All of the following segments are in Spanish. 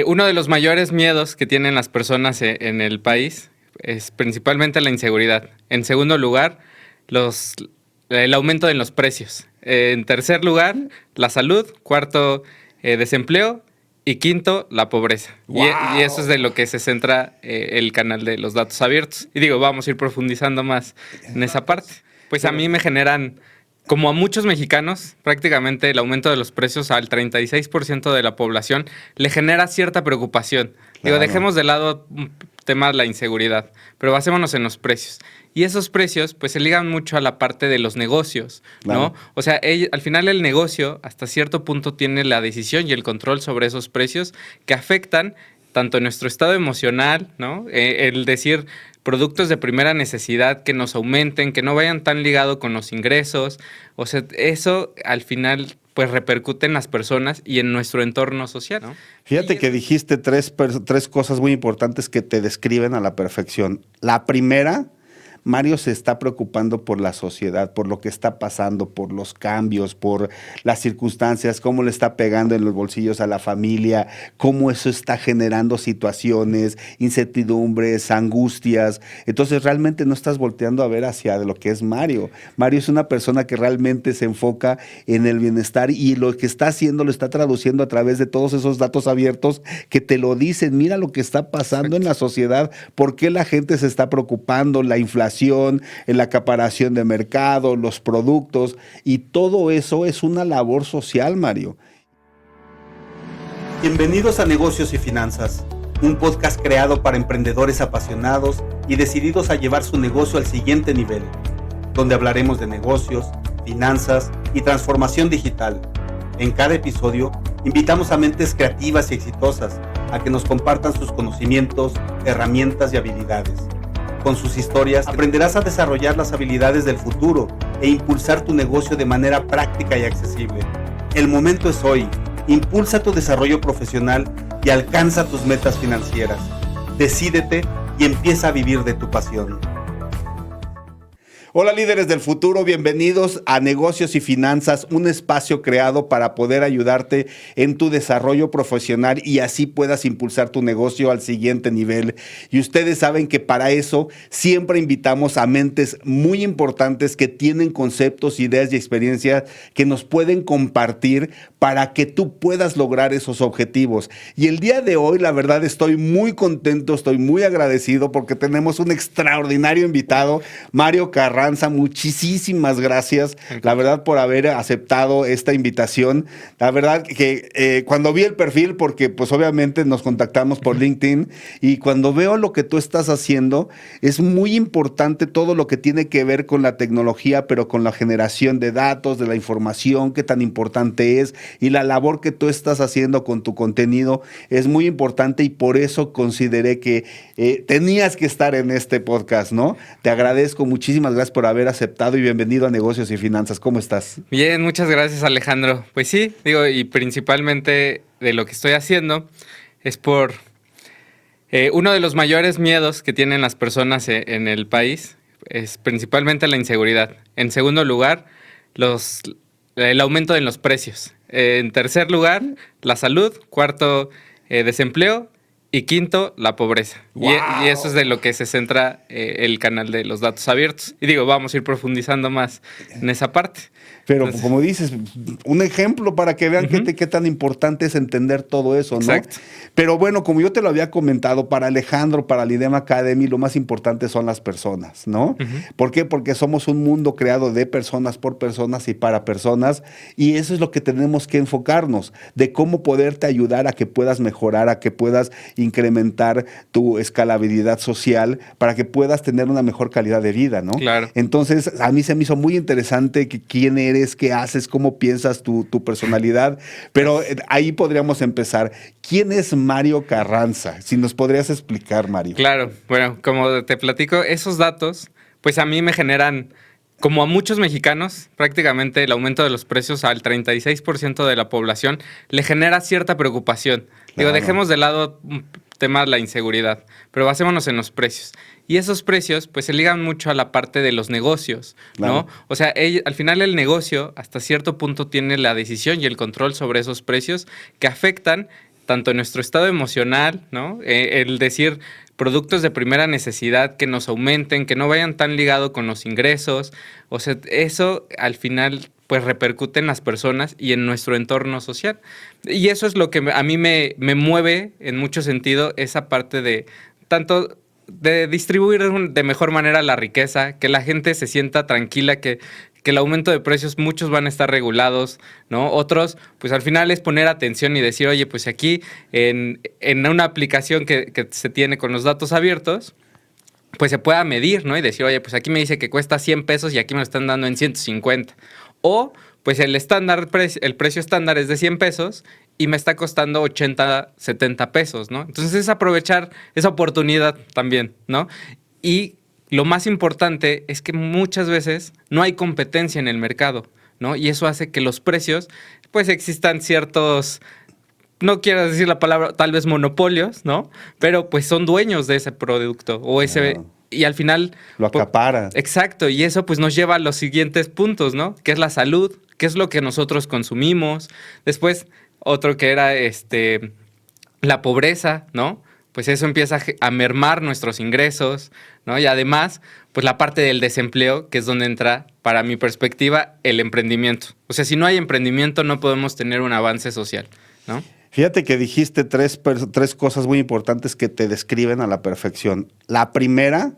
Uno de los mayores miedos que tienen las personas en el país es principalmente la inseguridad. En segundo lugar, el aumento de los precios. En tercer lugar, la salud. Cuarto, desempleo. Y quinto, la pobreza. ¡Wow! Y eso es de lo que se centra el canal de los datos abiertos. Y digo, vamos a ir profundizando más en esa parte. Pues a mí me generan, como a muchos mexicanos, prácticamente el aumento de los precios al 36% de la población le genera cierta preocupación. Digo, dejemos de lado un tema de la inseguridad, pero basémonos en los precios. Y esos precios, pues, se ligan mucho a la parte de los negocios, ¿no? Claro. O sea, al final el negocio, hasta cierto punto, tiene la decisión y el control sobre esos precios que afectan tanto nuestro estado emocional, ¿no? El decir productos de primera necesidad que nos aumenten, que no vayan tan ligado con los ingresos. O sea, eso al final pues repercute en las personas y en nuestro entorno social, ¿no? Fíjate que dijiste tres cosas muy importantes que te describen a la perfección. La primera, Mario se está preocupando por la sociedad, por lo que está pasando, por los cambios, por las circunstancias, cómo le está pegando en los bolsillos a la familia, cómo eso está generando situaciones, incertidumbres, angustias. Entonces realmente no estás volteando a ver hacia lo que es Mario. Mario es una persona que realmente se enfoca en el bienestar y lo que está haciendo lo está traduciendo a través de todos esos datos abiertos que te lo dicen. Mira lo que está pasando en la sociedad, por qué la gente se está preocupando, la inflación, en la acaparación de mercado, los productos, y todo eso es una labor social, Mario. Bienvenidos a Negocios y Finanzas, un podcast creado para emprendedores apasionados y decididos a llevar su negocio al siguiente nivel, donde hablaremos de negocios, finanzas y transformación digital. En cada episodio, invitamos a mentes creativas y exitosas a que nos compartan sus conocimientos, herramientas y habilidades. Con sus historias aprenderás a desarrollar las habilidades del futuro e impulsar tu negocio de manera práctica y accesible. El momento es hoy. Impulsa tu desarrollo profesional y alcanza tus metas financieras. Decídete y empieza a vivir de tu pasión. Hola líderes del futuro, bienvenidos a Negocios y Finanzas, un espacio creado para poder ayudarte en tu desarrollo profesional y así puedas impulsar tu negocio al siguiente nivel. Y ustedes saben que para eso siempre invitamos a mentes muy importantes que tienen conceptos, ideas y experiencias que nos pueden compartir para que tú puedas lograr esos objetivos. Y el día de hoy, la verdad, estoy muy contento, estoy muy agradecido porque tenemos un extraordinario invitado, Mario Carranza. Muchísimas gracias, la verdad, por haber aceptado esta invitación. La verdad que cuando vi el perfil, porque pues obviamente nos contactamos por LinkedIn, y cuando veo lo que tú estás haciendo, es muy importante todo lo que tiene que ver con la tecnología, pero con la generación de datos, de la información, qué tan importante es, y la labor que tú estás haciendo con tu contenido es muy importante, y por eso consideré que tenías que estar en este podcast, ¿no? Te agradezco, muchísimas gracias por haber aceptado y bienvenido a Negocios y Finanzas. ¿Cómo estás? Bien, muchas gracias, Alejandro. Pues sí, digo, y principalmente de lo que estoy haciendo es por uno de los mayores miedos que tienen las personas en el país es principalmente la inseguridad. En segundo lugar, el aumento de los precios. En tercer lugar, la salud. Cuarto, desempleo. Y quinto, la pobreza. ¡Wow! Y eso es de lo que se centra el canal de los datos abiertos. Y digo, vamos a ir profundizando más en esa parte. Pero entonces, como dices, un ejemplo para que vean qué tan importante es entender todo eso, ¿no? Exacto. Pero bueno, como yo te lo había comentado, para Alejandro, para la IDEM Academy, lo más importante son las personas, ¿no? ¿Por qué? Porque somos un mundo creado de personas, por personas y para personas, y eso es lo que tenemos que enfocarnos, de cómo poderte ayudar a que puedas mejorar, a que puedas incrementar tu escalabilidad social, para que puedas tener una mejor calidad de vida, ¿no? Claro. Entonces, a mí se me hizo muy interesante quién eres, qué haces, cómo piensas tu personalidad, pero ahí podríamos empezar. ¿Quién es Mario Carranza? Si nos podrías explicar, Mario. Claro, bueno, como te platico, esos datos, pues a mí me generan, como a muchos mexicanos, prácticamente el aumento de los precios al 36% de la población le genera cierta preocupación. Digo, dejemos de lado un tema de la inseguridad, pero basémonos en los precios. Y esos precios, pues, se ligan mucho a la parte de los negocios, ¿no? Claro. O sea, al final el negocio, hasta cierto punto, tiene la decisión y el control sobre esos precios que afectan tanto en nuestro estado emocional, ¿no? El decir productos de primera necesidad que nos aumenten, que no vayan tan ligados con los ingresos. O sea, eso al final pues repercute en las personas y en nuestro entorno social. Y eso es lo que a mí me mueve en mucho sentido, esa parte de tanto de distribuir de mejor manera la riqueza, que la gente se sienta tranquila, que el aumento de precios muchos van a estar regulados, ¿no? Otros, pues al final es poner atención y decir, oye, pues aquí en una aplicación que se tiene con los datos abiertos, pues se pueda medir, ¿no? Y decir, oye, pues aquí me dice que cuesta 100 pesos y aquí me lo están dando en 150. O, pues el precio estándar es de 100 pesos y me está costando 80, 70 pesos, ¿no? Entonces es aprovechar esa oportunidad también, ¿no? Y lo más importante es que muchas veces no hay competencia en el mercado, ¿no? Y eso hace que los precios, pues existan ciertos, no quiero decir la palabra, tal vez monopolios, ¿no? Pero pues son dueños de ese producto o ese... Claro. Y al final... Lo acapara. Exacto, y eso pues nos lleva a los siguientes puntos, ¿no? Que es la salud, que es lo que nosotros consumimos. Después, otro que era la pobreza, ¿no? Pues eso empieza a mermar nuestros ingresos, ¿no? Y además, pues la parte del desempleo, que es donde entra, para mi perspectiva, el emprendimiento. O sea, si no hay emprendimiento, no podemos tener un avance social, ¿no? Fíjate que dijiste tres cosas muy importantes que te describen a la perfección. La primera,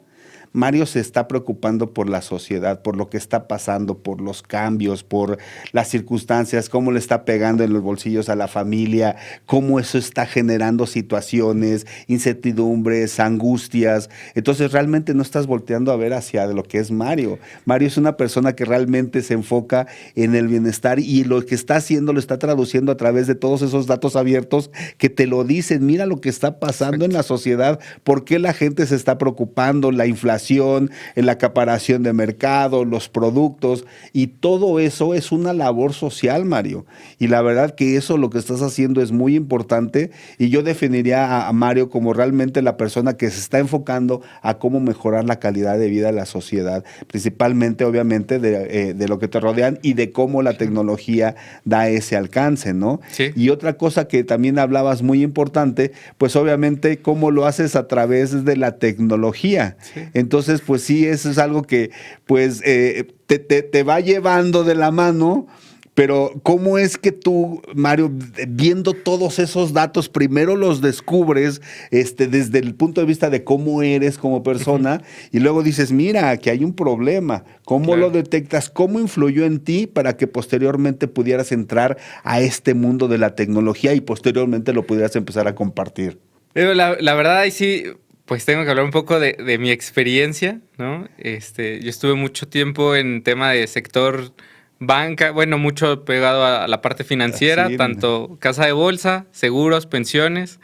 Mario se está preocupando por la sociedad, por lo que está pasando, por los cambios, por las circunstancias, cómo le está pegando en los bolsillos a la familia, cómo eso está generando situaciones, incertidumbres, angustias. Entonces realmente no estás volteando a ver hacia lo que es Mario. Mario es una persona que realmente se enfoca en el bienestar y lo que está haciendo lo está traduciendo a través de todos esos datos abiertos que te lo dicen. Mira lo que está pasando en la sociedad, por qué la gente se está preocupando, la inflación, en la acaparación de mercado, los productos, y todo eso es una labor social, Mario. Y la verdad que eso lo que estás haciendo es muy importante y yo definiría a Mario como realmente la persona que se está enfocando a cómo mejorar la calidad de vida de la sociedad, principalmente obviamente de lo que te rodean y de cómo la tecnología da ese alcance, ¿no? Sí. Y otra cosa que también hablabas muy importante, pues obviamente cómo lo haces a través de la tecnología. Sí. Entonces, pues sí, eso es algo que pues te va llevando de la mano, pero ¿cómo es que tú, Mario, viendo todos esos datos, primero los descubres desde el punto de vista de cómo eres como persona y luego dices, mira, que hay un problema, ¿cómo Claro. lo detectas? ¿Cómo influyó en ti para que posteriormente pudieras entrar a este mundo de la tecnología y posteriormente lo pudieras empezar a compartir? Pero la verdad ahí sí, pues tengo que hablar un poco de mi experiencia, ¿no? Yo estuve mucho tiempo en tema de sector banca, bueno, mucho pegado a la parte financiera, Sí. tanto casa de bolsa, seguros, pensiones.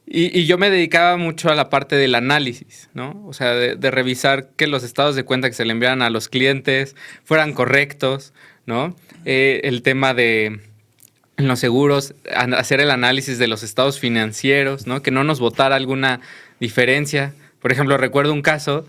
Y yo me dedicaba mucho a la parte del análisis, ¿no? O sea, de revisar que los estados de cuenta que se le enviaran a los clientes fueran correctos, ¿no? El tema de en los seguros, hacer el análisis de los estados financieros, ¿no? Que no nos botara alguna diferencia. Por ejemplo, recuerdo un caso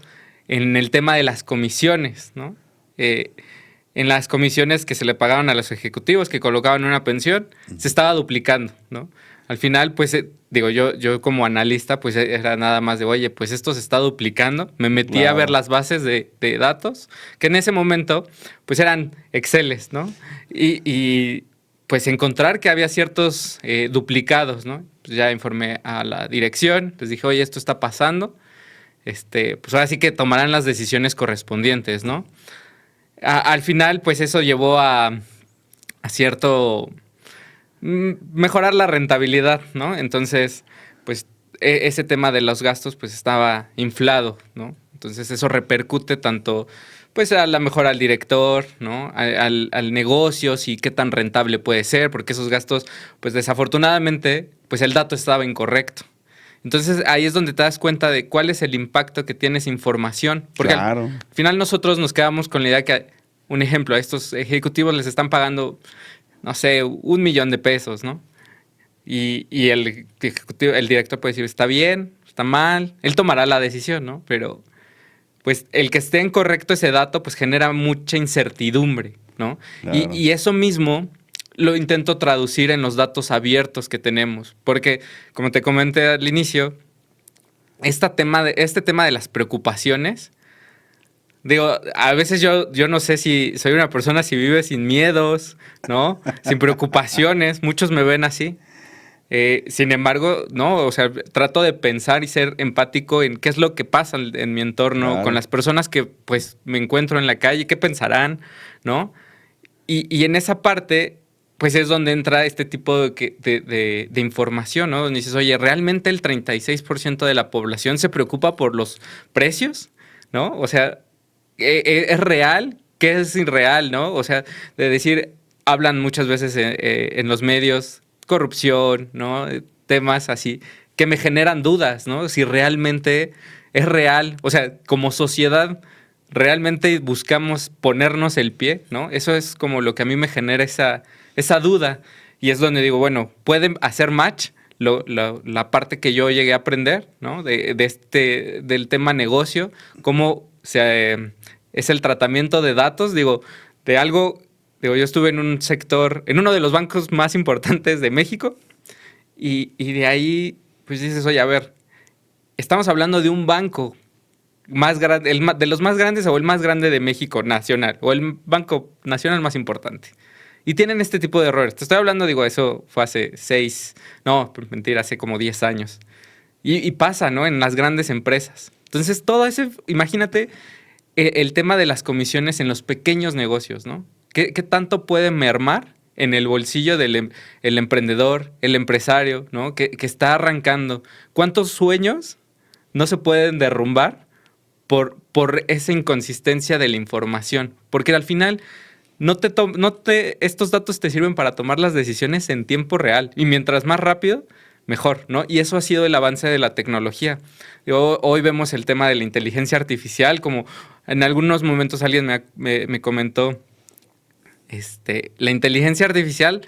en el tema de las comisiones, ¿no? En las comisiones que se le pagaban a los ejecutivos que colocaban una pensión, se estaba duplicando, ¿no? Al final, pues, digo, yo como analista, pues era nada más de, oye, pues esto se está duplicando. Me metí a Claro. ver las bases de datos, que en ese momento, pues eran Exceles, ¿no? Y pues encontrar que había ciertos duplicados, ¿no? Pues ya informé a la dirección, les dije, oye, esto está pasando. Pues ahora sí que tomarán las decisiones correspondientes, ¿no? Al final, pues eso llevó a cierto... mejorar la rentabilidad, ¿no? Entonces, pues ese tema de los gastos, pues estaba inflado, ¿no? Entonces eso repercute tanto, pues a lo mejor al director, ¿no? Al negocio, si qué tan rentable puede ser, porque esos gastos, pues desafortunadamente, pues el dato estaba incorrecto. Entonces ahí es donde te das cuenta de cuál es el impacto que tiene esa información. Porque Claro. al final nosotros nos quedamos con la idea que, un ejemplo, a estos ejecutivos les están pagando, no sé, 1 millón de pesos, ¿no? Y el ejecutivo, el director puede decir, está bien, está mal, él tomará la decisión, ¿no? Pero pues el que esté incorrecto ese dato, pues genera mucha incertidumbre, ¿no? Claro. Y eso mismo lo intento traducir en los datos abiertos que tenemos. Porque, como te comenté al inicio, este tema de las preocupaciones, digo, a veces yo no sé si soy una persona si vive sin miedos, ¿no? Sin preocupaciones. Muchos me ven así. Sin embargo, no, o sea, trato de pensar y ser empático en qué es lo que pasa en mi entorno, Claro. con las personas que pues me encuentro en la calle, qué pensarán, ¿no? Y en esa parte, pues es donde entra este tipo de información, ¿no? Donde dices, oye, ¿realmente el 36% de la población se preocupa por los precios? ¿No? O sea, ¿es real? ¿Qué es irreal? ¿No? O sea, de decir, hablan muchas veces en los medios, corrupción, ¿no? Temas así, que me generan dudas, ¿no? Si realmente es real, o sea, como sociedad, realmente buscamos ponernos el pie, ¿no? Eso es como lo que a mí me genera esa duda. Y es donde digo, bueno, pueden hacer match la parte que yo llegué a aprender, ¿no? Del tema negocio, cómo es el tratamiento de datos, digo, de algo. Digo, yo estuve en un sector, en uno de los bancos más importantes de México, y de ahí, pues dices, oye, a ver, estamos hablando de un banco más grande, de los más grandes o el más grande de México nacional, o el banco nacional más importante. Y tienen este tipo de errores. Te estoy hablando, digo, eso fue hace mentira, hace como 10 años. Y pasa, ¿no? En las grandes empresas. Entonces, todo ese, imagínate el tema de las comisiones en los pequeños negocios, ¿no? ¿Qué tanto puede mermar en el bolsillo del el emprendedor, el empresario, ¿no? Que está arrancando? ¿Cuántos sueños no se pueden derrumbar por esa inconsistencia de la información? Porque al final estos datos te sirven para tomar las decisiones en tiempo real. Y mientras más rápido, mejor, ¿no? Y eso ha sido el avance de la tecnología. Hoy vemos el tema de la inteligencia artificial, como en algunos momentos alguien me comentó, la inteligencia artificial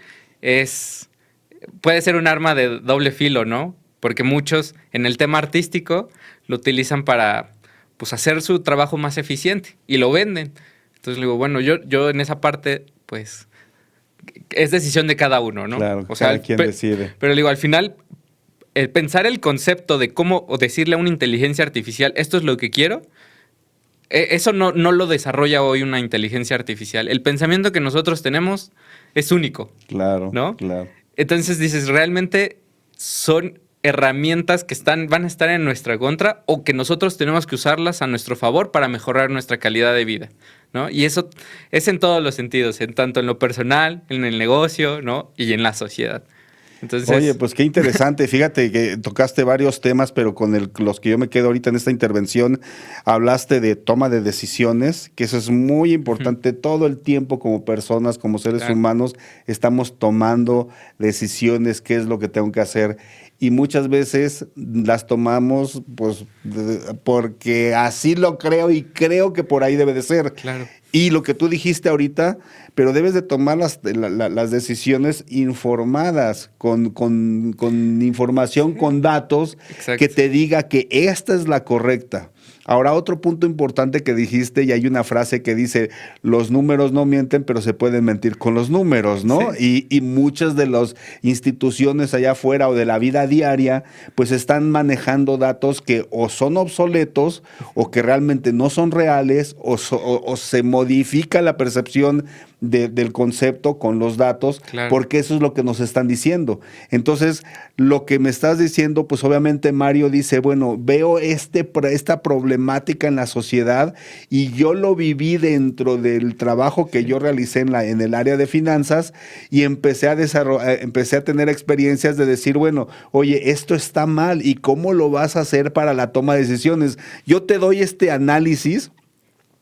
puede ser un arma de doble filo, ¿no? Porque muchos en el tema artístico lo utilizan para pues, hacer su trabajo más eficiente y lo venden. Entonces digo, bueno, yo en esa parte, pues, es decisión de cada uno, ¿no? Claro, o sea, cada quien decide. Pero digo, al final, el pensar el concepto de cómo o decirle a una inteligencia artificial, esto es lo que quiero, eso no lo desarrolla hoy una inteligencia artificial. El pensamiento que nosotros tenemos es único. Claro, ¿no? claro. Entonces dices, realmente son herramientas que van a estar en nuestra contra o que nosotros tenemos que usarlas a nuestro favor para mejorar nuestra calidad de vida, ¿no? Y eso es en todos los sentidos, tanto en lo personal, en el negocio, ¿no? Y en la sociedad. Entonces, oye, pues qué interesante. Fíjate que tocaste varios temas, pero con los que yo me quedo ahorita en esta intervención, hablaste de toma de decisiones, que eso es muy importante. Todo el tiempo como personas, como seres humanos, estamos tomando decisiones, qué es lo que tengo que hacer. Y muchas veces las tomamos pues porque así lo creo y creo que por ahí debe de ser. Claro. Y lo que tú dijiste ahorita, pero debes de tomar las decisiones informadas, con información, con datos, Exacto. que te diga que esta es la correcta. Ahora, otro punto importante que dijiste, y hay una frase que dice, los números no mienten, pero se pueden mentir con los números, ¿no? Sí. Y muchas de las instituciones allá afuera o de la vida diaria, pues están manejando datos que o son obsoletos o que realmente no son reales o se modifica la percepción del concepto con los datos, claro, porque eso es lo que nos están diciendo. Entonces, lo que me estás diciendo, pues obviamente Mario dice, bueno, veo esta problemática en la sociedad y yo lo viví dentro del trabajo que yo realicé en el área de finanzas y empecé a tener experiencias de decir, bueno, oye, esto está mal y cómo lo vas a hacer para la toma de decisiones. Yo te doy este análisis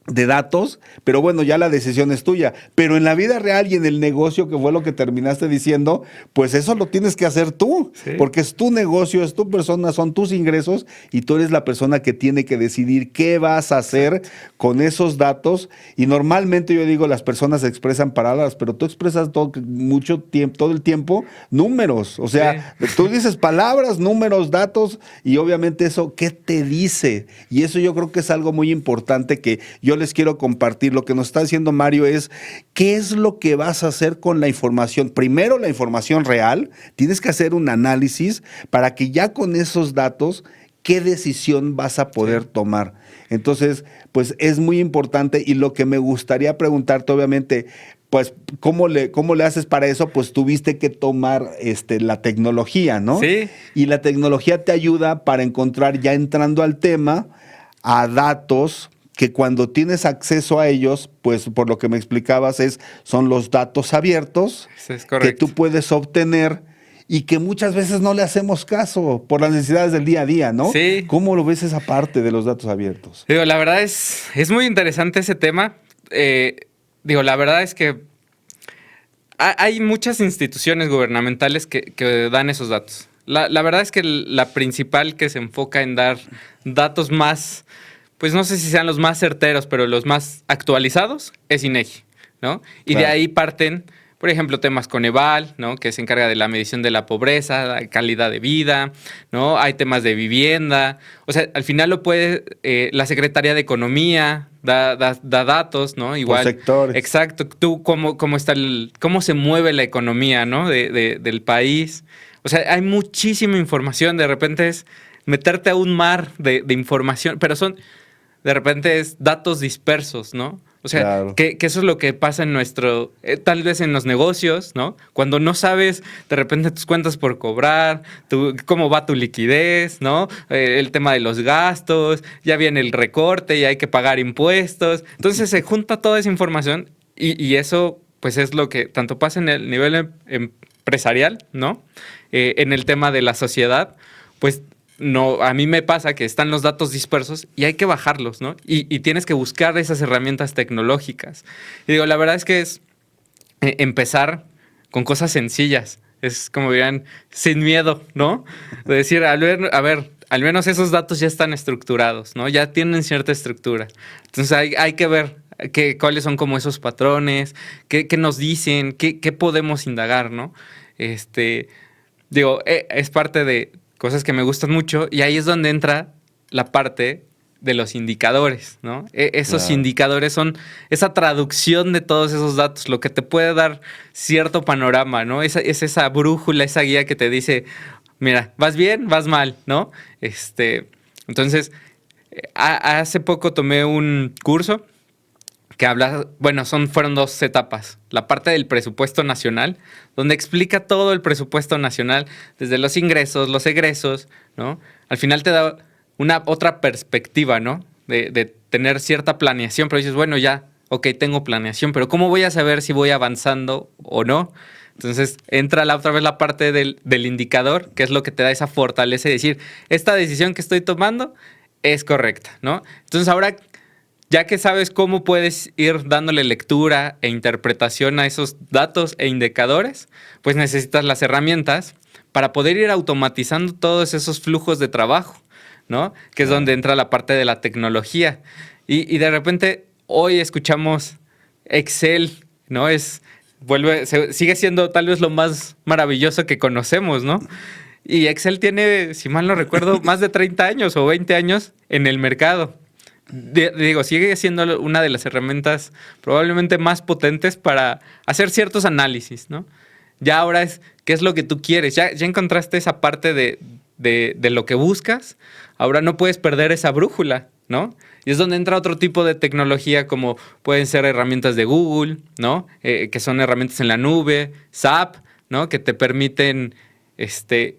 de datos, pero bueno, ya la decisión es tuya. Pero en la vida real y en el negocio, que fue lo que terminaste diciendo, pues eso lo tienes que hacer tú, sí, porque es tu negocio, es tu persona, son tus ingresos y tú eres la persona que tiene que decidir qué vas a hacer con esos datos. Y normalmente yo digo, las personas expresan palabras, pero tú expresas todo el tiempo números. O sea, sí, tú dices palabras, números, datos y obviamente eso, ¿qué te dice? Y eso yo creo que es algo muy importante que yo yo les quiero compartir. Lo que nos está diciendo Mario es, ¿qué es lo que vas a hacer con la información? Primero, la información real. Tienes que hacer un análisis para que ya con esos datos, ¿qué decisión vas a poder tomar? Entonces, pues es muy importante, y lo que me gustaría preguntarte, obviamente, pues, ¿cómo le haces para eso? Pues tuviste que tomar la tecnología, ¿no? Sí. Y la tecnología te ayuda para encontrar, ya entrando al tema, a datos que cuando tienes acceso a ellos, pues por lo que me explicabas, son los datos abiertos Eso es que correcto. tú puedes obtener y que muchas veces no le hacemos caso por las necesidades del día a día, ¿no? Sí. ¿Cómo lo ves esa parte de los datos abiertos? Digo, la verdad es muy interesante ese tema. La verdad es que hay muchas instituciones gubernamentales que dan esos datos. La verdad es que la principal que se enfoca en dar datos más, pues no sé si sean los más certeros, pero los más actualizados, es INEGI, ¿no? Y Claro. de ahí parten, por ejemplo, temas Coneval, ¿no? Que se encarga de la medición de la pobreza, la calidad de vida, ¿no? Hay temas de vivienda. O sea, al final lo puede, la Secretaría de Economía da datos, ¿no? Igual. Por sectores. Exacto. Tú, cómo está cómo se mueve la economía, ¿no? Del país. O sea, hay muchísima información. De repente es meterte a un mar de información, pero de repente es datos dispersos, ¿no? O sea, Claro. que eso es lo que pasa en tal vez en los negocios, ¿no? Cuando no sabes de repente tus cuentas por cobrar, cómo va tu liquidez, ¿no? El tema de los gastos, ya viene el recorte y hay que pagar impuestos. Entonces se junta toda esa información y eso pues es lo que tanto pasa en el nivel empresarial, ¿no? En el tema de la sociedad, pues no, a mí me pasa que están los datos dispersos y hay que bajarlos, ¿no? Y tienes que buscar esas herramientas tecnológicas. Y digo, la verdad es que es empezar con cosas sencillas. Es como dirán, sin miedo, ¿no? De decir, a ver, al menos esos datos ya están estructurados, ¿no? Ya tienen cierta estructura. Entonces hay que ver cuáles son como esos patrones, qué nos dicen, qué podemos indagar, ¿no? Es parte de cosas que me gustan mucho, y ahí es donde entra la parte de los indicadores, ¿no? Esos Claro. indicadores son esa traducción de todos esos datos, lo que te puede dar cierto panorama, ¿no? Es esa brújula, esa guía que te dice, mira, ¿vas bien? ¿Vas mal? ¿No? Entonces, hace poco tomé un curso que habla, fueron 2 etapas. La parte del presupuesto nacional, donde explica todo el presupuesto nacional, desde los ingresos, los egresos, ¿no? Al final te da otra perspectiva, ¿no? De tener cierta planeación, pero dices, bueno, ya, ok, tengo planeación, pero ¿cómo voy a saber si voy avanzando o no? Entonces entra otra vez la parte del indicador, que es lo que te da esa fortaleza de decir, esta decisión que estoy tomando es correcta, ¿no? Entonces ahora, ya que sabes cómo puedes ir dándole lectura e interpretación a esos datos e indicadores, pues necesitas las herramientas para poder ir automatizando todos esos flujos de trabajo, ¿no? Que es donde entra la parte de la tecnología. Y de repente hoy escuchamos Excel, ¿no? Sigue siendo tal vez lo más maravilloso que conocemos, ¿no? Y Excel tiene, si mal no recuerdo, más de 30 años o 20 años en el mercado. Sigue siendo una de las herramientas probablemente más potentes para hacer ciertos análisis, ¿no? Ya ahora ¿qué es lo que tú quieres? Ya encontraste esa parte de lo que buscas, ahora no puedes perder esa brújula, ¿no? Y es donde entra otro tipo de tecnología, como pueden ser herramientas de Google, ¿no? Que son herramientas en la nube, SAP, ¿no? Que te permiten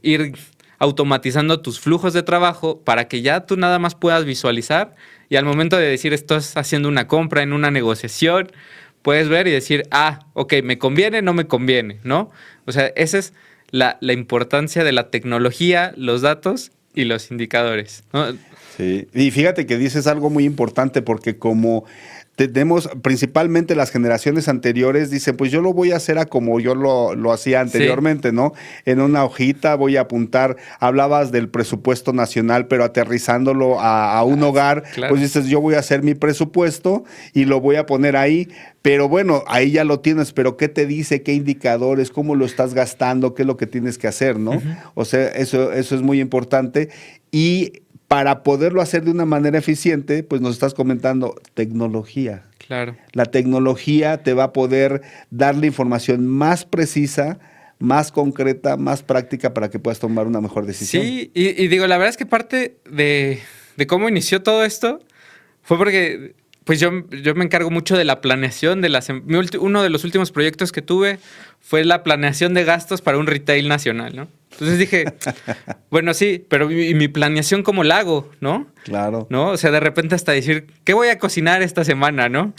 ir automatizando tus flujos de trabajo para que ya tú nada más puedas visualizar, y al momento de decir estás haciendo una compra en una negociación, puedes ver y decir, ok, me conviene, no me conviene, ¿no? O sea, esa es la importancia de la tecnología, los datos y los indicadores, ¿no? Sí, y fíjate que dices algo muy importante, porque como tenemos principalmente las generaciones anteriores, dicen, pues yo lo voy a hacer a como yo lo hacía anteriormente, sí, ¿no? En una hojita voy a apuntar, hablabas del presupuesto nacional, pero aterrizándolo a un hogar, claro, pues dices, yo voy a hacer mi presupuesto y lo voy a poner ahí, pero bueno, ahí ya lo tienes, pero ¿qué te dice? ¿Qué indicadores? ¿Cómo lo estás gastando? ¿Qué es lo que tienes que hacer, no? Uh-huh. O sea, eso es muy importante. Y para poderlo hacer de una manera eficiente, pues nos estás comentando tecnología. Claro. La tecnología te va a poder dar la información más precisa, más concreta, más práctica para que puedas tomar una mejor decisión. Sí, y digo, la verdad es que parte de cómo inició todo esto fue porque pues yo me encargo mucho de la planeación de uno de los últimos proyectos que tuve fue la planeación de gastos para un retail nacional, ¿no? Entonces dije, bueno, sí, pero mi planeación, ¿cómo la hago, no? Claro. ¿No? O sea, de repente hasta decir, ¿qué voy a cocinar esta semana, no?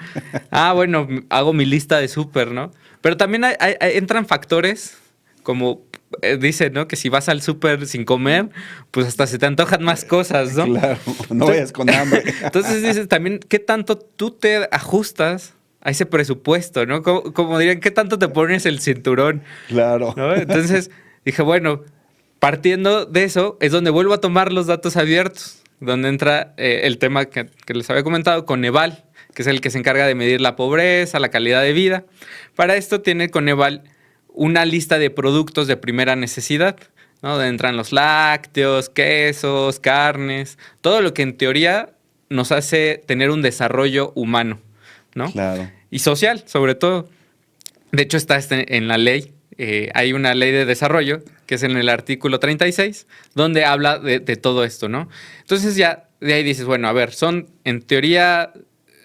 Bueno, hago mi lista de súper, ¿no? Pero también entran factores como dicen, ¿no? Que si vas al súper sin comer, pues hasta se te antojan más cosas, ¿no? Claro, no vayas con hambre. Entonces dices también, ¿qué tanto tú te ajustas a ese presupuesto, ¿no? Como dirían, ¿qué tanto te pones el cinturón? Claro. ¿No? Entonces dije, bueno, partiendo de eso, es donde vuelvo a tomar los datos abiertos, donde entra el tema que les había comentado, Coneval, que es el que se encarga de medir la pobreza, la calidad de vida. Para esto tiene Coneval una lista de productos de primera necesidad, ¿no? Donde entran los lácteos, quesos, carnes, todo lo que en teoría nos hace tener un desarrollo humano, ¿no? Claro. Y social, sobre todo. De hecho, está en la ley. Hay una ley de desarrollo, que es en el artículo 36, donde habla de todo esto, ¿no? Entonces ya de ahí dices, bueno, a ver, en teoría,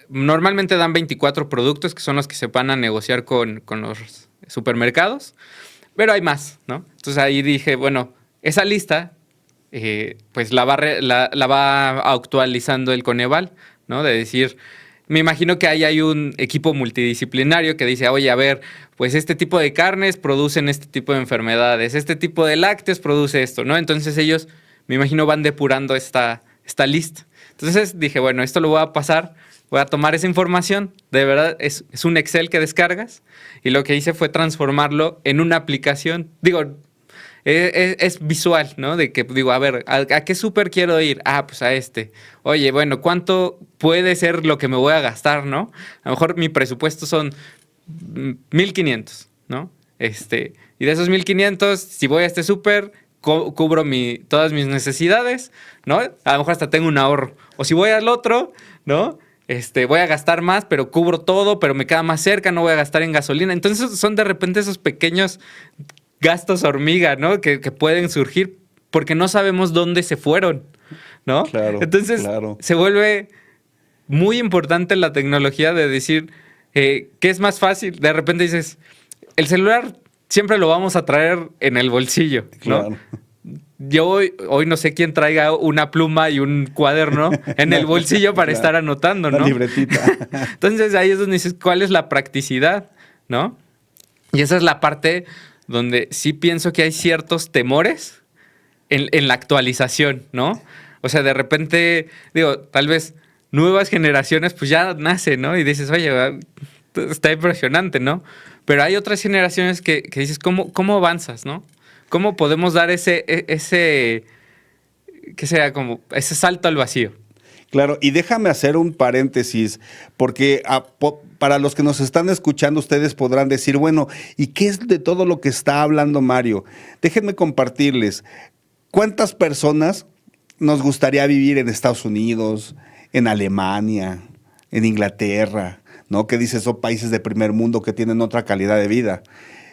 normalmente dan 24 productos, que son los que se van a negociar con los supermercados, pero hay más, ¿no? Entonces ahí dije, bueno, esa lista, pues la va actualizando el Coneval, ¿no? De decir, me imagino que ahí hay un equipo multidisciplinario que dice, oye, a ver, pues este tipo de carnes producen este tipo de enfermedades, este tipo de lácteos produce esto, ¿no? Entonces ellos, me imagino, van depurando esta lista. Entonces dije, bueno, esto lo voy a pasar, voy a tomar esa información, de verdad es un Excel que descargas, y lo que hice fue transformarlo en una aplicación. Digo, es visual, ¿no? De que digo, a ver, ¿a qué súper quiero ir? Pues a este. Oye, bueno, ¿cuánto puede ser lo que me voy a gastar, no? A lo mejor mi presupuesto son 1,500, ¿no? Y de esos 1,500, si voy a este súper, cubro todas mis necesidades, ¿no? A lo mejor hasta tengo un ahorro. O si voy al otro, ¿no? Voy a gastar más, pero cubro todo, pero me queda más cerca, no voy a gastar en gasolina. Entonces son de repente esos pequeños gastos hormiga, ¿no? Que pueden surgir porque no sabemos dónde se fueron, ¿no? Claro. Entonces se vuelve muy importante la tecnología de decir ¿qué es más fácil? De repente dices, el celular siempre lo vamos a traer en el bolsillo, ¿no? Claro. Yo hoy no sé quién traiga una pluma y un cuaderno en el bolsillo para estar anotando, ¿no? Una libretita. Entonces ahí es donde dices, ¿cuál es la practicidad, no? Y esa es la parte donde sí pienso que hay ciertos temores en la actualización, ¿no? O sea, de repente, digo, tal vez nuevas generaciones pues ya nacen, ¿no? Y dices, oye, está impresionante, ¿no? Pero hay otras generaciones que dices, ¿cómo avanzas, no? ¿Cómo podemos dar ese salto al vacío? Claro, y déjame hacer un paréntesis, porque para los que nos están escuchando, ustedes podrán decir, bueno, ¿y qué es de todo lo que está hablando Mario? Déjenme compartirles, ¿cuántas personas nos gustaría vivir en Estados Unidos, en Alemania, en Inglaterra, ¿no? Que dices, son países de primer mundo que tienen otra calidad de vida.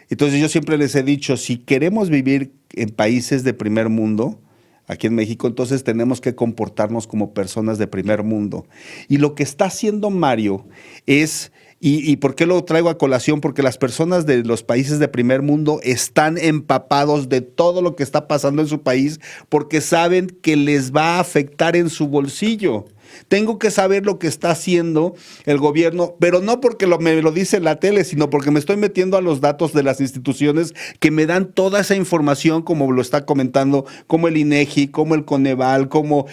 Entonces yo siempre les he dicho, si queremos vivir en países de primer mundo, aquí en México, entonces tenemos que comportarnos como personas de primer mundo. Y lo que está haciendo Mario es, ¿y por qué lo traigo a colación? Porque las personas de los países de primer mundo están empapados de todo lo que está pasando en su país porque saben que les va a afectar en su bolsillo. Tengo que saber lo que está haciendo el gobierno, pero no porque me lo dice la tele, sino porque me estoy metiendo a los datos de las instituciones que me dan toda esa información, como lo está comentando, como el INEGI, como el Coneval, como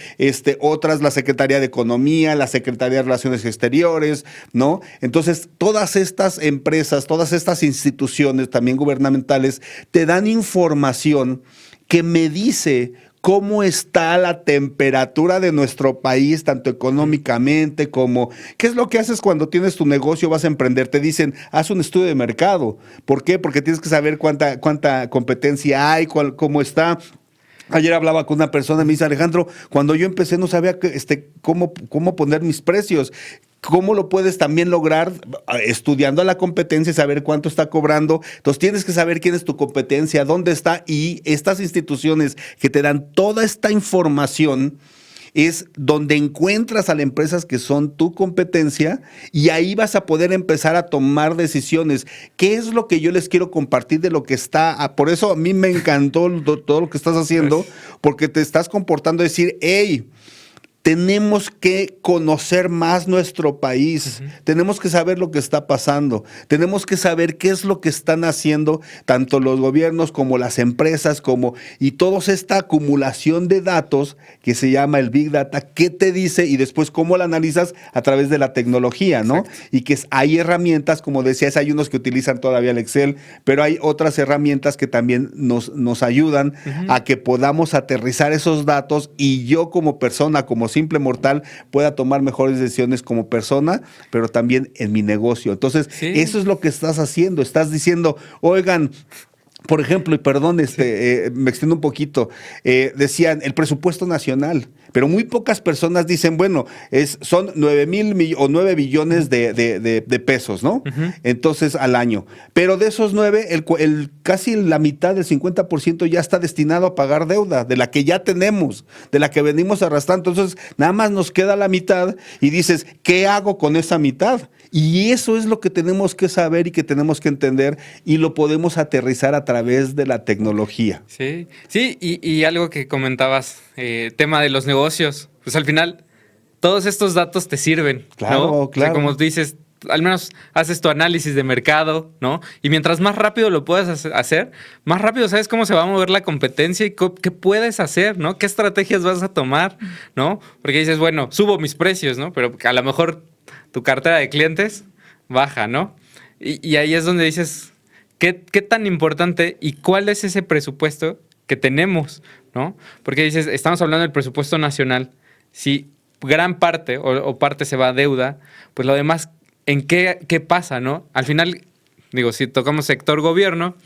otras, la Secretaría de Economía, la Secretaría de Relaciones Exteriores, ¿no? Entonces, todas estas empresas, todas estas instituciones también gubernamentales te dan información que me dice cómo está la temperatura de nuestro país, tanto económicamente como... ¿Qué es lo que haces cuando tienes tu negocio, vas a emprender? Te dicen, haz un estudio de mercado. ¿Por qué? Porque tienes que saber cuánta competencia hay, cómo está Ayer hablaba con una persona y me dice, Alejandro, cuando yo empecé no sabía cómo poner mis precios. ¿Cómo lo puedes también lograr estudiando a la competencia, saber cuánto está cobrando? Entonces tienes que saber quién es tu competencia, dónde está, y estas instituciones que te dan toda esta información es donde encuentras a las empresas que son tu competencia, y ahí vas a poder empezar a tomar decisiones. ¿Qué es lo que yo les quiero compartir de lo que está? Por eso a mí me encantó todo lo que estás haciendo, porque te estás comportando, decir, hey, tenemos que conocer más nuestro país, tenemos que saber lo que está pasando, tenemos que saber qué es lo que están haciendo tanto los gobiernos como las empresas, y toda esta acumulación de datos que se llama el Big Data, qué te dice y después cómo la analizas a través de la tecnología, ¿no? Exacto. Y que hay herramientas, como decías, hay unos que utilizan todavía el Excel, pero hay otras herramientas que también nos ayudan a que podamos aterrizar esos datos, y yo como persona, como simple mortal, pueda tomar mejores decisiones como persona, pero también en mi negocio. Entonces, eso es lo que estás haciendo. Estás diciendo, oigan, por ejemplo, y perdón, me extiendo un poquito, decían el presupuesto nacional, pero muy pocas personas dicen, bueno, son 9 billones de pesos, ¿no? Entonces, al año. Pero de esos 9, casi la mitad, del 50% ya está destinado a pagar deuda, de la que ya tenemos, de la que venimos arrastrando. Entonces, nada más nos queda la mitad y dices, ¿qué hago con esa mitad? Y eso es lo que tenemos que saber y que tenemos que entender, y lo podemos aterrizar a través de la tecnología. Sí, y algo que comentabas, tema de los negocios, pues al final todos estos datos te sirven, claro, ¿no? Claro. O sea, como dices, al menos haces tu análisis de mercado, ¿no? Y mientras más rápido lo puedas hacer, más rápido sabes cómo se va a mover la competencia y qué puedes hacer, ¿no? ¿Qué estrategias vas a tomar, ¿no? Porque dices, bueno, subo mis precios, ¿no? Pero a lo mejor tu cartera de clientes baja, ¿no? Y ahí es donde dices, ¿qué tan importante y cuál es ese presupuesto que tenemos, ¿no? Porque dices, estamos hablando del presupuesto nacional. Si gran parte o parte se va a deuda, pues lo demás, ¿en qué pasa, no? Al final, digo, si tocamos sector gobierno,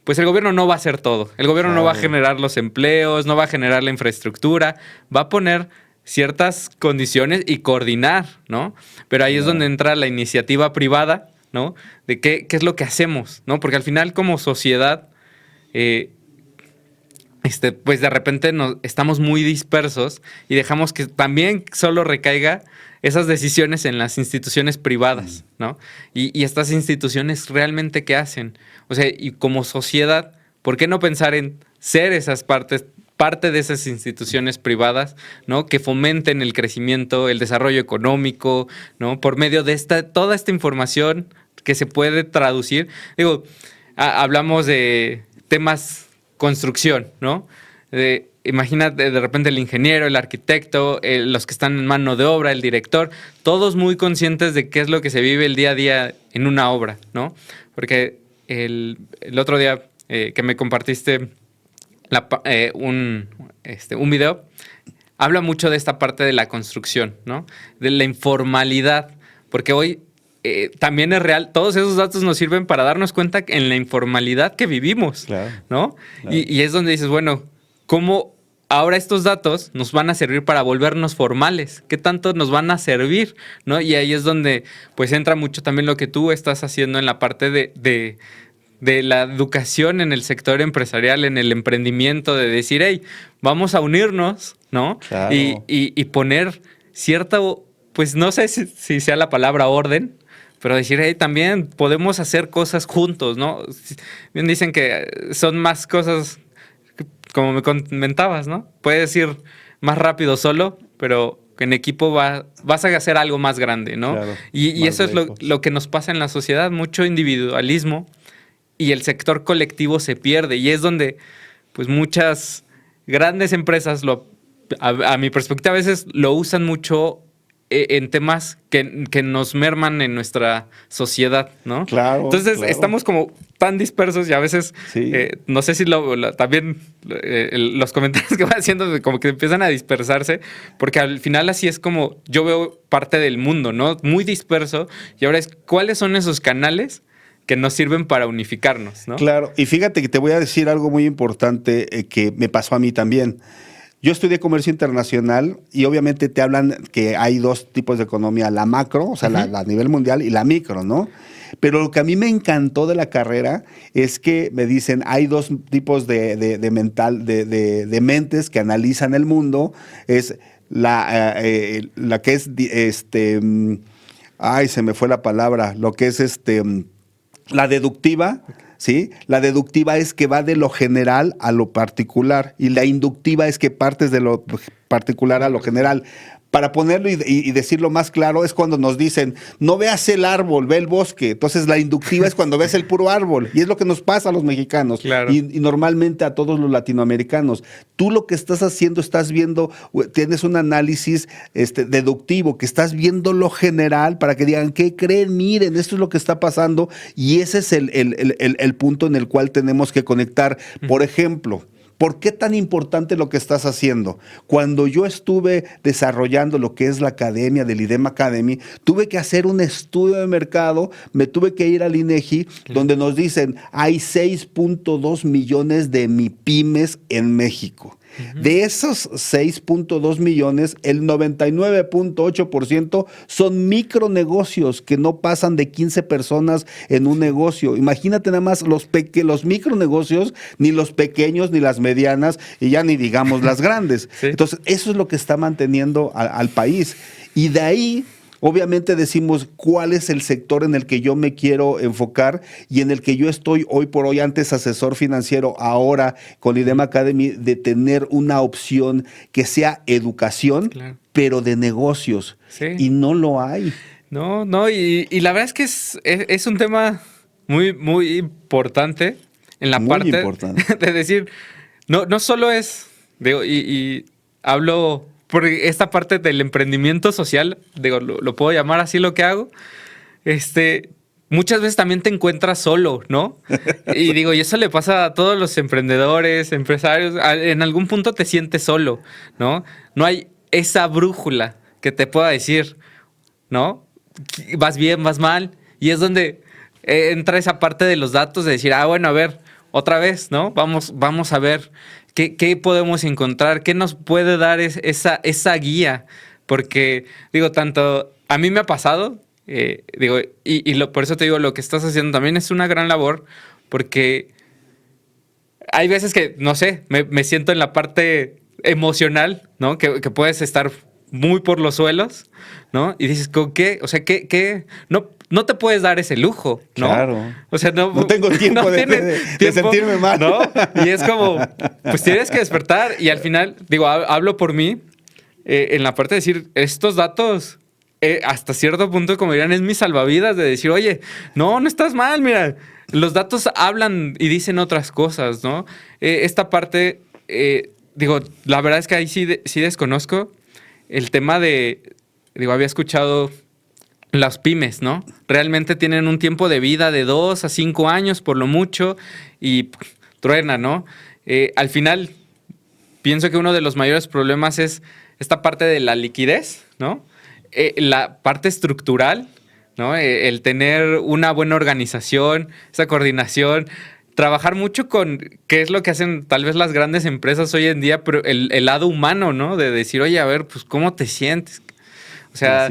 pues el gobierno no va a hacer todo. El gobierno no va a generar los empleos, no va a generar la infraestructura, va a poner ciertas condiciones y coordinar, ¿no? Pero ahí es donde entra la iniciativa privada, ¿no? De qué es lo que hacemos, ¿no? Porque al final, como sociedad, pues de repente estamos muy dispersos y dejamos que también solo recaiga esas decisiones en las instituciones privadas, ¿no? Y estas instituciones realmente, ¿qué hacen? O sea, y como sociedad, ¿por qué no pensar en ser esas parte de esas instituciones privadas, ¿no? Que fomenten el crecimiento, el desarrollo económico, ¿no? Por medio de toda esta información que se puede traducir. Digo, hablamos de temas construcción, ¿no? Imagínate de repente el ingeniero, el arquitecto, los que están en mano de obra, el director, todos muy conscientes de qué es lo que se vive el día a día en una obra, ¿no? Porque el otro día que me compartiste un video, habla mucho de esta parte de la construcción, ¿no? De la informalidad, porque hoy también es real, todos esos datos nos sirven para darnos cuenta en la informalidad que vivimos, claro, ¿no? Claro. Y es donde dices, bueno, ¿cómo ahora estos datos nos van a servir para volvernos formales? ¿Qué tanto nos van a servir, ¿no? Y ahí es donde pues entra mucho también lo que tú estás haciendo en la parte de la educación en el sector empresarial, en el emprendimiento, de decir, hey, vamos a unirnos, ¿no? Claro. Y poner cierta, pues no sé si sea la palabra orden, pero decir, hey, también podemos hacer cosas juntos, ¿no? Bien dicen que son más cosas, como me comentabas, ¿no? Puedes ir más rápido solo, pero en equipo vas a hacer algo más grande, ¿no? Claro, y eso es lo que nos pasa en la sociedad, mucho individualismo, y el sector colectivo se pierde. Y es donde pues muchas grandes empresas, a mi perspectiva, a veces lo usan mucho en temas que nos merman en nuestra sociedad, ¿no? Claro. Entonces claro. Estamos como tan dispersos y a veces, sí. No sé si también los comentarios que van haciendo como que empiezan a dispersarse, porque al final así es como yo veo parte del mundo, ¿no? Muy disperso. Y ahora es, ¿cuáles son esos canales que nos sirven para unificarnos, ¿no? Claro, y fíjate que te voy a decir algo muy importante que me pasó a mí también. Yo estudié comercio internacional y obviamente te hablan que hay dos tipos de economía, la macro, o sea, la a nivel mundial, y la micro, ¿no? Pero lo que a mí me encantó de la carrera es que me dicen, hay dos tipos de mentes que analizan el mundo. Es la que es, se me fue la palabra, lo que es la deductiva. ¿Sí? La deductiva es que va de lo general a lo particular y la inductiva es que partes de lo particular a lo general. Para ponerlo y decirlo más claro, es cuando nos dicen, no veas el árbol, ve el bosque. Entonces la inductiva es cuando ves el puro árbol. Y es lo que nos pasa a los mexicanos. Claro. Y normalmente a todos los latinoamericanos. Tú lo que estás haciendo, estás viendo, tienes un análisis deductivo, que estás viendo lo general para que digan, ¿qué creen? Miren, esto es lo que está pasando. Y ese es el punto en el cual tenemos que conectar. Por ejemplo, ¿por qué tan importante lo que estás haciendo? Cuando yo estuve desarrollando lo que es la academia del IDEM Academy, tuve que hacer un estudio de mercado, me tuve que ir al INEGI, donde nos dicen, hay 6.2 millones de MIPYMES en México. De esos 6.2 millones, el 99.8% son micronegocios que no pasan de 15 personas en un negocio. Imagínate nada más los micronegocios, ni los pequeños, ni las medianas, y ya ni digamos las grandes. Sí. Entonces, eso es lo que está manteniendo al país. Y de ahí, obviamente decimos cuál es el sector en el que yo me quiero enfocar y en el que yo estoy hoy por hoy, antes asesor financiero, ahora con IDEM Academy, de tener una opción que sea educación, claro, pero de negocios. Sí. Y no lo hay. No, y la verdad es que es un tema muy, muy importante en la parte de decir, no solo es, digo, y hablo... Porque esta parte del emprendimiento social, digo, lo puedo llamar así lo que hago, muchas veces también te encuentras solo, ¿no? Y digo, y eso le pasa a todos los emprendedores, empresarios, en algún punto te sientes solo, ¿no? No hay esa brújula que te pueda decir, ¿no? Vas bien, vas mal, y es donde entra esa parte de los datos de decir, bueno, a ver, otra vez, ¿no? Vamos a ver qué podemos encontrar, qué nos puede dar esa guía. Porque, digo, tanto a mí me ha pasado, digo, por eso te digo, lo que estás haciendo también es una gran labor, porque hay veces que, no sé, me siento en la parte emocional, ¿no? Que puedes estar muy por los suelos, ¿no? Y dices, ¿con qué? O sea, ¿qué? No te puedes dar ese lujo, ¿no? Claro. O sea, no tengo tiempo de sentirme mal, ¿no? Y es como, pues tienes que despertar. Y al final, digo, hablo por mí, en la parte de decir, estos datos, hasta cierto punto, como dirán, es mi salvavidas de decir, oye, no estás mal, mira. Los datos hablan y dicen otras cosas, ¿no? Esta parte, digo, la verdad es que ahí sí desconozco el tema de, digo, había escuchado... Las pymes, ¿no? Realmente tienen un tiempo de vida de 2 a 5 años por lo mucho y truena, ¿no? Al final, pienso que uno de los mayores problemas es esta parte de la liquidez, ¿no? La parte estructural, ¿no? El tener una buena organización, esa coordinación, trabajar mucho con qué es lo que hacen tal vez las grandes empresas hoy en día, pero el lado humano, ¿no? De decir, oye, a ver, pues, ¿cómo te sientes? O sea,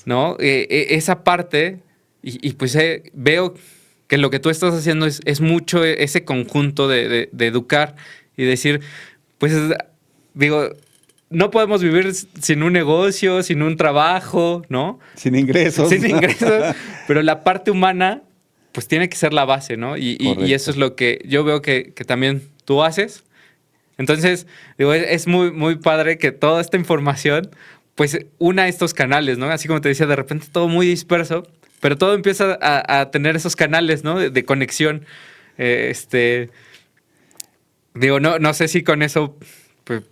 ¿no? Esa parte, y pues veo que lo que tú estás haciendo es mucho ese conjunto de educar y decir, pues, digo, no podemos vivir sin un negocio, sin un trabajo, ¿no? Sin ingresos. Sin ingresos, pero la parte humana, pues tiene que ser la base, ¿no? Y eso es lo que yo veo que también tú haces. Entonces, digo, es muy, muy padre que toda esta información... pues una estos canales, ¿no? Así como te decía, de repente todo muy disperso, pero todo empieza a tener esos canales, ¿no? De conexión. Digo, no sé si con eso,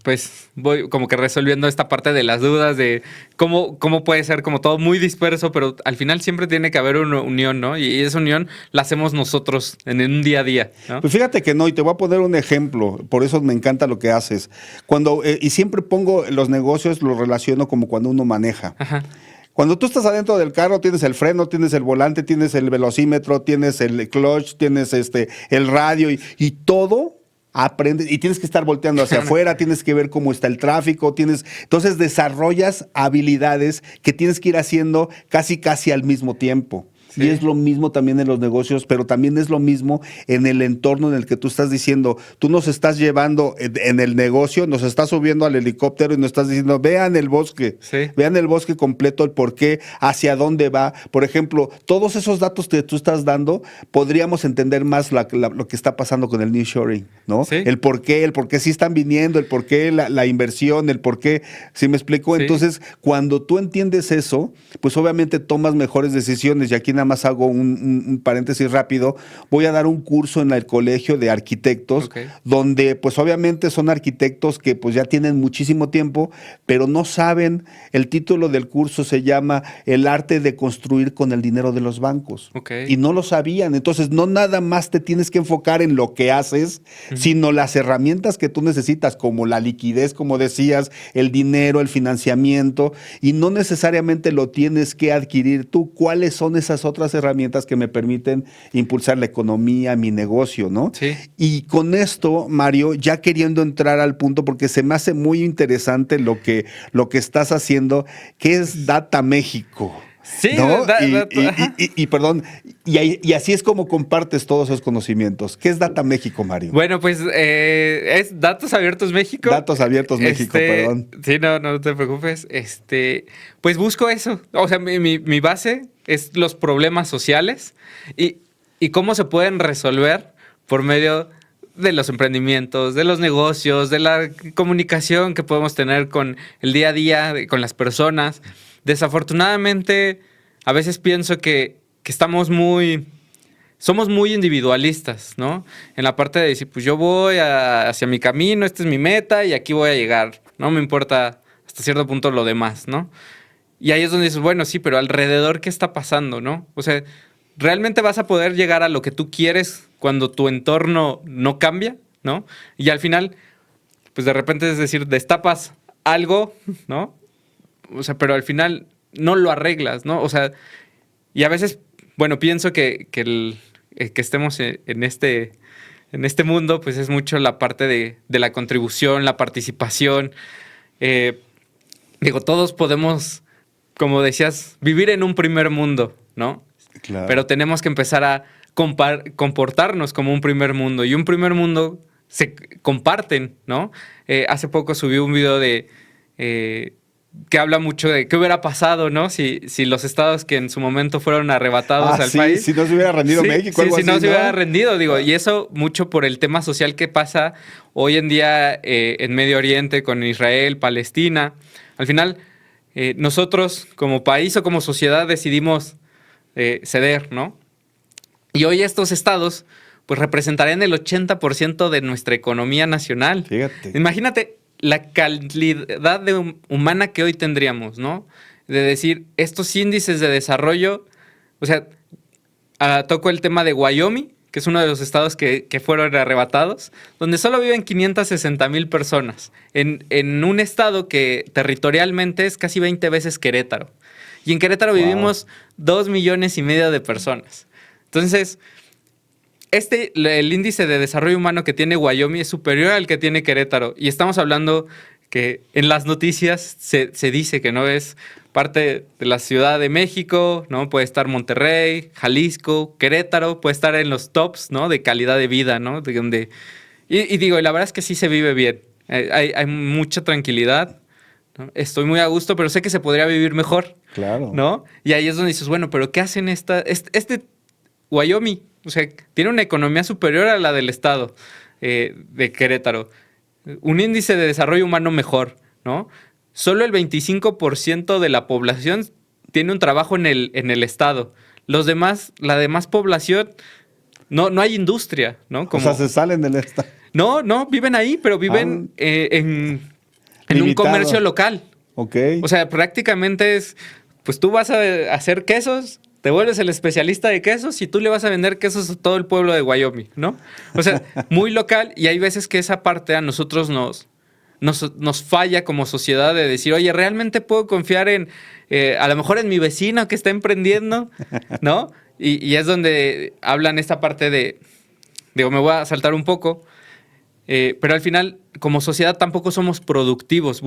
pues voy como que resolviendo esta parte de las dudas de cómo puede ser como todo muy disperso, pero al final siempre tiene que haber una unión, ¿no? Y esa unión la hacemos nosotros en un día a día, ¿no? Pues fíjate que no, y te voy a poner un ejemplo, por eso me encanta lo que haces. Y siempre pongo los negocios, los relaciono como cuando uno maneja. Ajá. Cuando tú estás adentro del carro, tienes el freno, tienes el volante, tienes el velocímetro, tienes el clutch, tienes el radio y todo aprendes. Y tienes que estar volteando hacia afuera, tienes que ver cómo está el tráfico, entonces desarrollas habilidades que tienes que ir haciendo casi al mismo tiempo. Sí. Y es lo mismo también en los negocios, pero también es lo mismo en el entorno en el que tú estás diciendo, tú nos estás llevando en el negocio, nos estás subiendo al helicóptero y nos estás diciendo, vean el bosque, sí. Vean el bosque completo, el por qué, hacia dónde va. Por ejemplo, todos esos datos que tú estás dando, podríamos entender más lo que está pasando con el nearshoring, ¿no? Sí. El por qué sí están viniendo, el por qué la inversión, el por qué, ¿sí me explico? Sí. Entonces, cuando tú entiendes eso, pues obviamente tomas mejores decisiones. Y aquí nada más hago un paréntesis rápido. Voy a dar un curso en el colegio de arquitectos, okay, donde pues obviamente son arquitectos que pues ya tienen muchísimo tiempo, pero no saben. El título del curso se llama El arte de construir con el dinero de los bancos. Okay. Y no lo sabían. Entonces, no nada más te tienes que enfocar en lo que haces, sino las herramientas que tú necesitas, como la liquidez, como decías, el dinero, el financiamiento, y no necesariamente lo tienes que adquirir tú. ¿Cuáles son esas otras herramientas que me permiten impulsar la economía, mi negocio, ¿no? Sí. Y con esto, Mario, ya queriendo entrar al punto, porque se me hace muy interesante lo que estás haciendo, que es Data México. Sí, ¿no? Perdón, y así es como compartes todos esos conocimientos. ¿Qué es Data México, Mario? Bueno, pues es Datos Abiertos México. Datos Abiertos México, perdón. Sí, no te preocupes. Pues busco eso. O sea, mi base es los problemas sociales y cómo se pueden resolver por medio de los emprendimientos, de los negocios, de la comunicación que podemos tener con el día a día, con las personas. Desafortunadamente, a veces pienso que somos muy individualistas, ¿no? En la parte de decir, pues yo voy hacia mi camino, esta es mi meta y aquí voy a llegar. No me importa hasta cierto punto lo demás, ¿no? Y ahí es donde dices, bueno, sí, pero alrededor, ¿qué está pasando, no? O sea, ¿realmente vas a poder llegar a lo que tú quieres cuando tu entorno no cambia, ¿no? Y al final, pues de repente es decir, destapas algo, ¿no? O sea, pero al final no lo arreglas, ¿no? O sea, y a veces, bueno, pienso que estemos en este mundo, pues es mucho la parte de la contribución, la participación. Todos podemos, como decías, vivir en un primer mundo, ¿no? Claro. Pero tenemos que empezar a comportarnos como un primer mundo. Y un primer mundo se comparten, ¿no? Hace poco subí un video que habla mucho de qué hubiera pasado, ¿no? Si los estados que en su momento fueron arrebatados al país. Si no se hubiera rendido México. Si no se hubiera rendido, digo. Y eso mucho por el tema social que pasa hoy en día en Medio Oriente con Israel, Palestina. Al final, nosotros como país o como sociedad decidimos ceder, ¿no? Y hoy estos estados pues representarían el 80% de nuestra economía nacional. Fíjate. Imagínate la calidad humana que hoy tendríamos, ¿no? De decir, estos índices de desarrollo, o sea, toco el tema de Wyoming, que es uno de los estados que fueron arrebatados, donde solo viven 560,000 personas, en un estado que territorialmente es casi 20 veces Querétaro. Y en Querétaro vivimos 2,5 millones de personas. Entonces, el índice de desarrollo humano que tiene Wyoming es superior al que tiene Querétaro. Y estamos hablando que en las noticias se dice que no es parte de la Ciudad de México, ¿no? Puede estar Monterrey, Jalisco, Querétaro, puede estar en los tops, ¿no? De calidad de vida, ¿no? Y digo, la verdad es que sí se vive bien. Hay mucha tranquilidad, ¿no? Estoy muy a gusto, pero sé que se podría vivir mejor. Claro. ¿No? Y ahí es donde dices, bueno, pero ¿qué hacen este Wyoming? O sea, tiene una economía superior a la del estado de Querétaro. Un índice de desarrollo humano mejor, ¿no? Solo el 25% de la población tiene un trabajo en el estado. La demás población, no hay industria, ¿no? O sea, se salen del estado. No, viven ahí, pero viven en un comercio local. Ok. O sea, prácticamente es, pues tú vas a hacer quesos, te vuelves el especialista de quesos y tú le vas a vender quesos a todo el pueblo de Wyoming, ¿no? O sea, muy local, y hay veces que esa parte a nosotros nos nos falla como sociedad de decir, oye, ¿realmente puedo confiar en, a lo mejor en mi vecino que está emprendiendo? ¿No? Y es donde hablan esta parte de, digo, me voy a saltar un poco, pero al final, como sociedad tampoco somos productivos.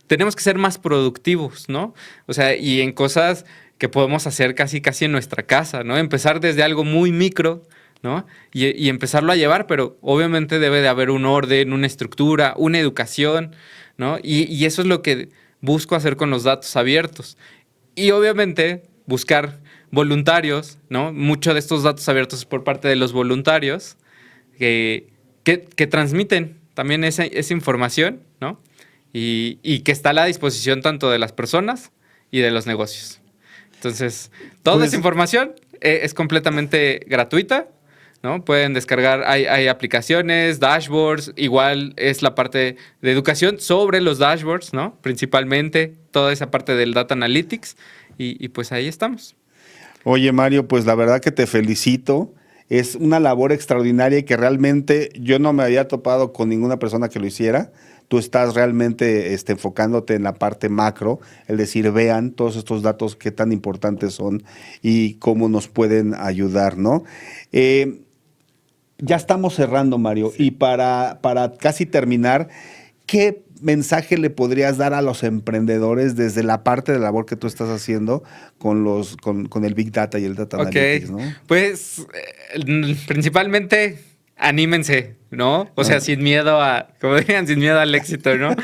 Tenemos que ser más productivos, ¿no? O sea, y en cosas que podemos hacer casi en nuestra casa, ¿no? Empezar desde algo muy micro, ¿no? Y empezarlo a llevar, pero obviamente debe de haber un orden, una estructura, una educación, ¿no? Y eso es lo que busco hacer con los datos abiertos. Y obviamente buscar voluntarios, ¿no? Mucho de estos datos abiertos es por parte de los voluntarios que transmiten también esa información, ¿no? Y que está a la disposición tanto de las personas y de los negocios. Entonces, toda esa información es completamente gratuita, ¿no? Pueden descargar, hay aplicaciones, dashboards, igual es la parte de educación sobre los dashboards, ¿no? Principalmente toda esa parte del Data Analytics y pues ahí estamos. Oye, Mario, pues la verdad que te felicito. Es una labor extraordinaria y que realmente yo no me había topado con ninguna persona que lo hiciera. Tú estás realmente enfocándote en la parte macro, el decir, vean todos estos datos, qué tan importantes son y cómo nos pueden ayudar, ¿no? Ya estamos cerrando, Mario, sí. Y para casi terminar, ¿qué mensaje le podrías dar a los emprendedores desde la parte de labor que tú estás haciendo con el Big Data y el Data Analytics, ¿no? Pues principalmente anímense, ¿no? O sea, sin miedo como digan, sin miedo al éxito, ¿no?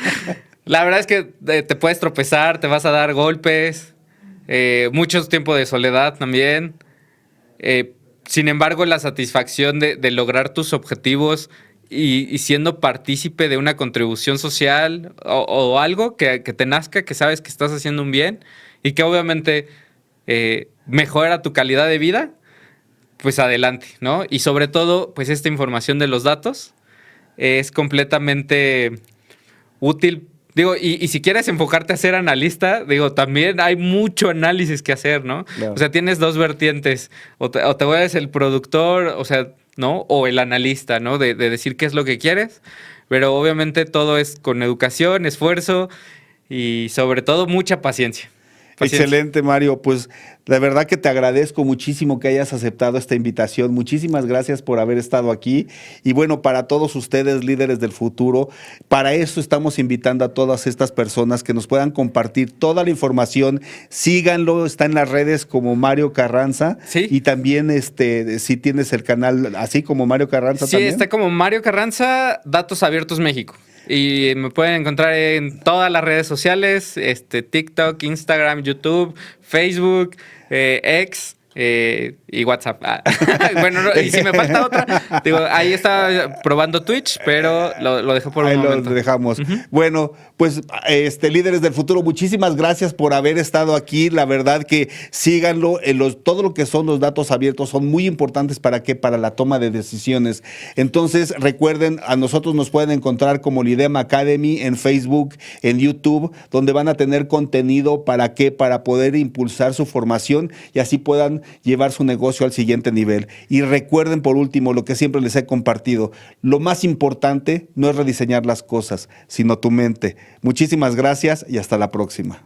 La verdad es que te puedes tropezar, te vas a dar golpes, mucho tiempo de soledad también. Sin embargo, la satisfacción de lograr tus objetivos y siendo partícipe de una contribución social o algo que te nazca, que sabes que estás haciendo un bien y que obviamente mejora tu calidad de vida, pues adelante, ¿no? Y sobre todo, pues esta información de los datos es completamente útil. Digo, y si quieres enfocarte a ser analista, digo, también hay mucho análisis que hacer, ¿no? Claro. O sea, tienes dos vertientes. O te vuelves el productor, o sea, ¿no? O el analista, ¿no? De decir qué es lo que quieres. Pero obviamente todo es con educación, esfuerzo y sobre todo mucha paciencia. Excelente, Mario. Pues la verdad que te agradezco muchísimo que hayas aceptado esta invitación. Muchísimas gracias por haber estado aquí. Y bueno, para todos ustedes, líderes del futuro, para eso estamos invitando a todas estas personas que nos puedan compartir toda la información. Síganlo, está en las redes como Mario Carranza. Sí. Y también si tienes el canal así como Mario Carranza. Sí, también. Está como Mario Carranza, Datos Abiertos México. Y me pueden encontrar en todas las redes sociales, TikTok, Instagram, YouTube, Facebook, X y WhatsApp. Bueno, y si me falta otra, digo, ahí estaba probando Twitch, pero lo dejo por un momento. Ahí lo dejamos. Bueno, pues líderes del futuro, muchísimas gracias por haber estado aquí. La verdad que síganlo. Todo lo que son los datos abiertos son muy importantes para la toma de decisiones. Entonces, recuerden, a nosotros nos pueden encontrar como Lidem Academy en Facebook, en YouTube, donde van a tener contenido para poder impulsar su formación y así puedan llevar su negocio al siguiente nivel. Y recuerden, por último, lo que siempre les he compartido, lo más importante no es rediseñar las cosas, sino tu mente. Muchísimas gracias y hasta la próxima.